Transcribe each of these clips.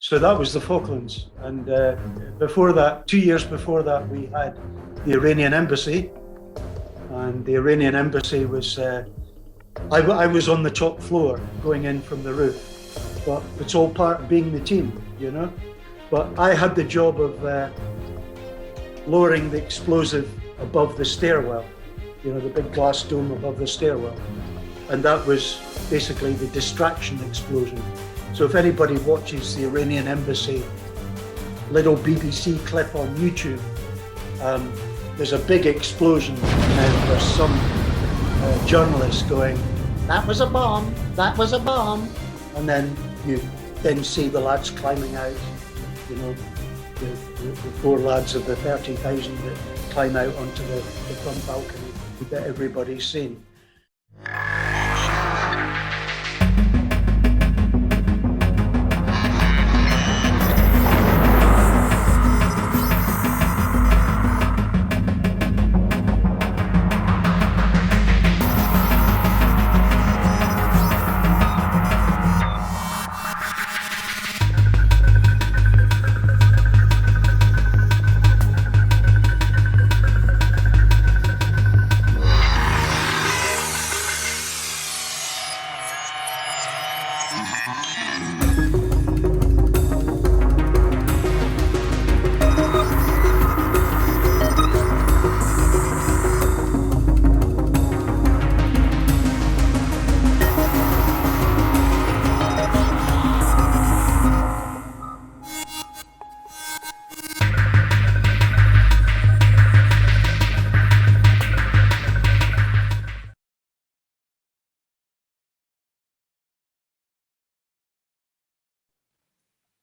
So that was the Falklands. And before that, 2 years before that, we had the Iranian embassy. And the Iranian embassy was, I was on the top floor going in from the roof. But it's all part of being the team, you know. But I had the job of lowering the explosive above the stairwell, you know, the big glass dome above the stairwell. And that was basically the distraction explosion. So if anybody watches the Iranian embassy little BBC clip on YouTube, there's a big explosion and there's some journalist going, "That was a bomb, that was a bomb." And then you then see the lads climbing out, you know, the 4 lads of the 30,000 that climb out onto the front balcony that everybody's seen.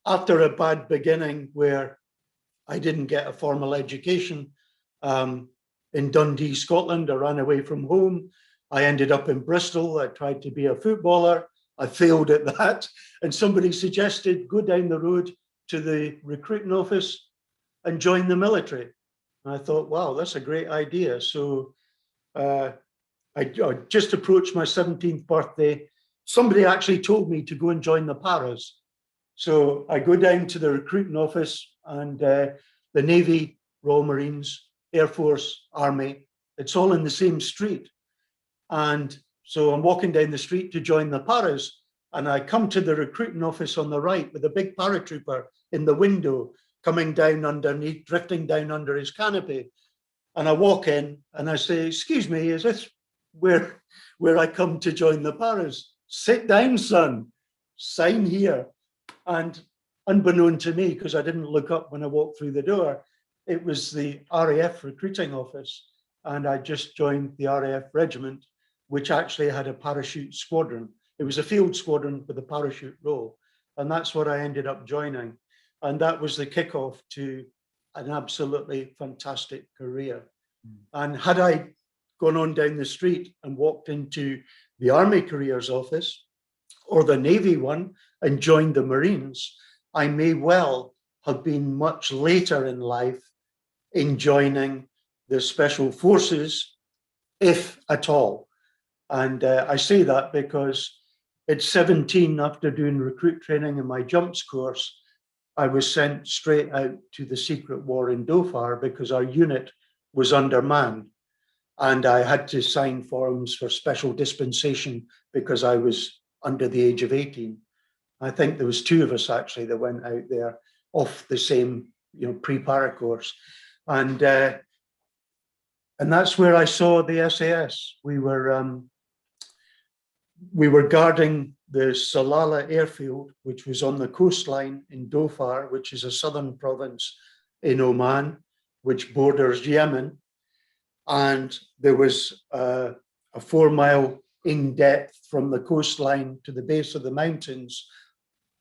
After a bad beginning where I didn't get a formal education in Dundee, Scotland, I ran away from home. I ended up in Bristol. I tried to be a footballer. I failed at that. And somebody suggested go down the road to the recruiting office and join the military. And I thought, wow, that's a great idea. So I just approached my 17th birthday. Somebody actually told me to go and join the paras. So I go down to the recruiting office and the Navy, Royal Marines, Air Force, Army, it's all in the same street. And so I'm walking down the street to join the paras and I come to the recruiting office on the right with a big paratrooper in the window coming down underneath, drifting down under his canopy. And I walk in and I say, "Excuse me, is this where I come to join the paras?" "Sit down, son, sign here." And unbeknown to me, because I didn't look up when I walked through the door, it was the RAF recruiting office. And I just joined the RAF regiment, which actually had a parachute squadron. It was a field squadron with a parachute role. And that's what I ended up joining. And that was the kickoff to an absolutely fantastic career. And had I gone on down the street and walked into the Army Careers Office or the Navy one and joined the Marines, I may well have been much later in life in joining the Special Forces, if at all. And I say that because at 17, after doing recruit training in my jumps course, I was sent straight out to the secret war in Dhofar because our unit was undermanned. And I had to sign forms for special dispensation because I was under the age of 18. I think there was 2 of us actually that went out there off the same, you know, pre-para course. And that's where I saw the SAS. We were guarding the Salalah airfield, which was on the coastline in Dhofar, which is a southern province in Oman, which borders Yemen. And there was a 4-mile in depth from the coastline to the base of the mountains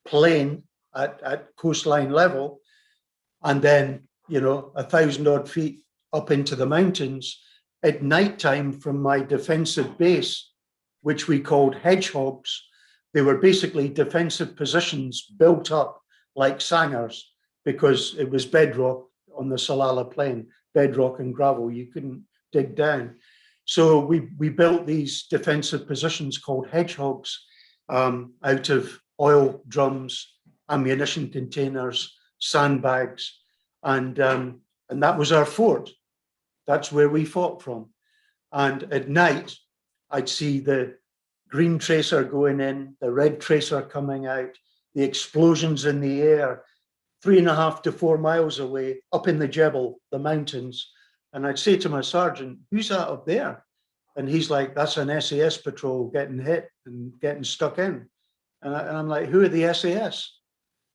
plain at coastline level. And then, you know, 1,000 odd feet up into the mountains at nighttime from my defensive base, which we called hedgehogs. They were basically defensive positions built up like sangars because it was bedrock on the Salalah plain, bedrock and gravel. You couldn't dig down. So we built these defensive positions called hedgehogs out of oil drums ammunition containers, sandbags, and that was our fort. That's where we fought from. And at night, I'd see the green tracer going in, the red tracer coming out, the explosions in the air, 3.5 to 4 miles away, up in the Jebel, the mountains. And I'd say to my sergeant, who's that up there? And he's like, that's an SAS patrol getting hit and getting stuck in. And I'm like, who are the SAS?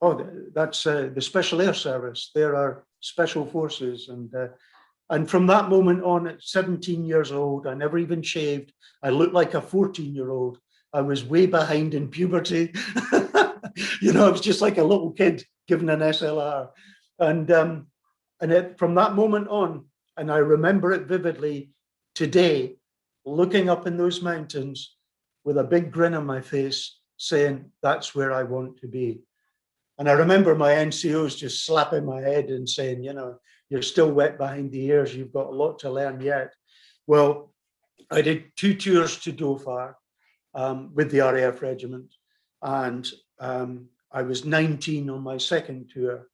Oh, that's the Special Air Service. They're our special forces. And from that moment on, at 17 years old, I never even shaved. I looked like a 14-year-old. I was way behind in puberty. You know, I was just like a little kid given an SLR. And from that moment on, and I remember it vividly today, looking up in those mountains with a big grin on my face, saying, that's where I want to be. And I remember my NCOs just slapping my head and saying, you know, you're still wet behind the ears. You've got a lot to learn yet. Well, I did 2 tours to Dhofar with the RAF regiment. And I was 19 on my second tour.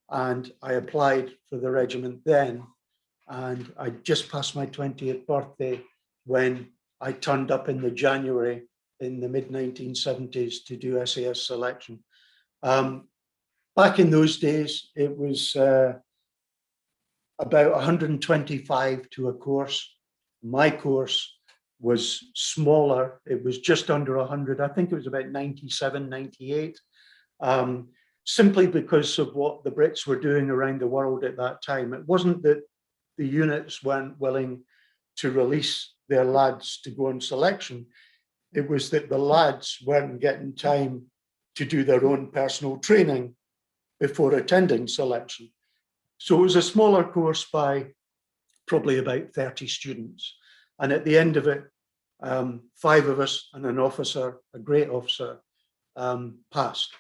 And I applied for the regiment then. And I just passed my 20th birthday when I turned up in the January in the mid-1970s to do SAS selection. Back in those days, it was about 125 to a course. My course was smaller. It was just under 100. I think it was about 97, 98, simply because of what the Brits were doing around the world at that time. It wasn't that the units weren't willing to release their lads to go on selection. It was that the lads weren't getting time to do their own personal training before attending selection. So it was a smaller course by probably about 30 students. And at the end of it, 5 of us and an officer, a great officer, passed.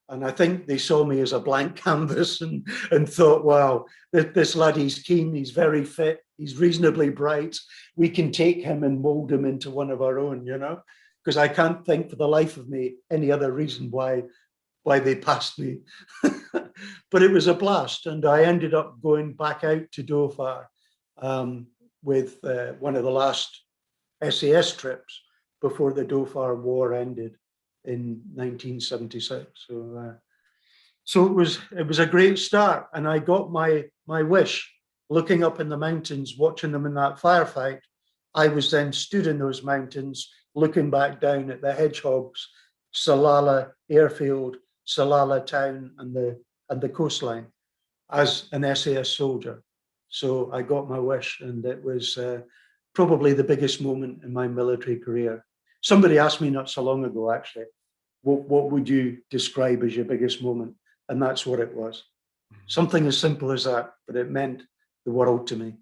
And I think they saw me as a blank canvas and thought, wow, this lad, he's keen, he's very fit, he's reasonably bright. We can take him and mold him into one of our own, you know, because I can't think for the life of me any other reason why they passed me. But it was a blast. And I ended up going back out to Dhofar with one of the last SAS trips before the Dhofar War ended in 1976. So it was a great start, and I got my wish. Looking up in the mountains, watching them in that firefight, I was then stood in those mountains, looking back down at the hedgehogs, Salalah airfield, Salalah town, and the coastline as an SAS soldier. So I got my wish, and it was probably the biggest moment in my military career. Somebody asked me not so long ago, actually, what would you describe as your biggest moment? And that's what it was. Something as simple as that, but it meant the world to me.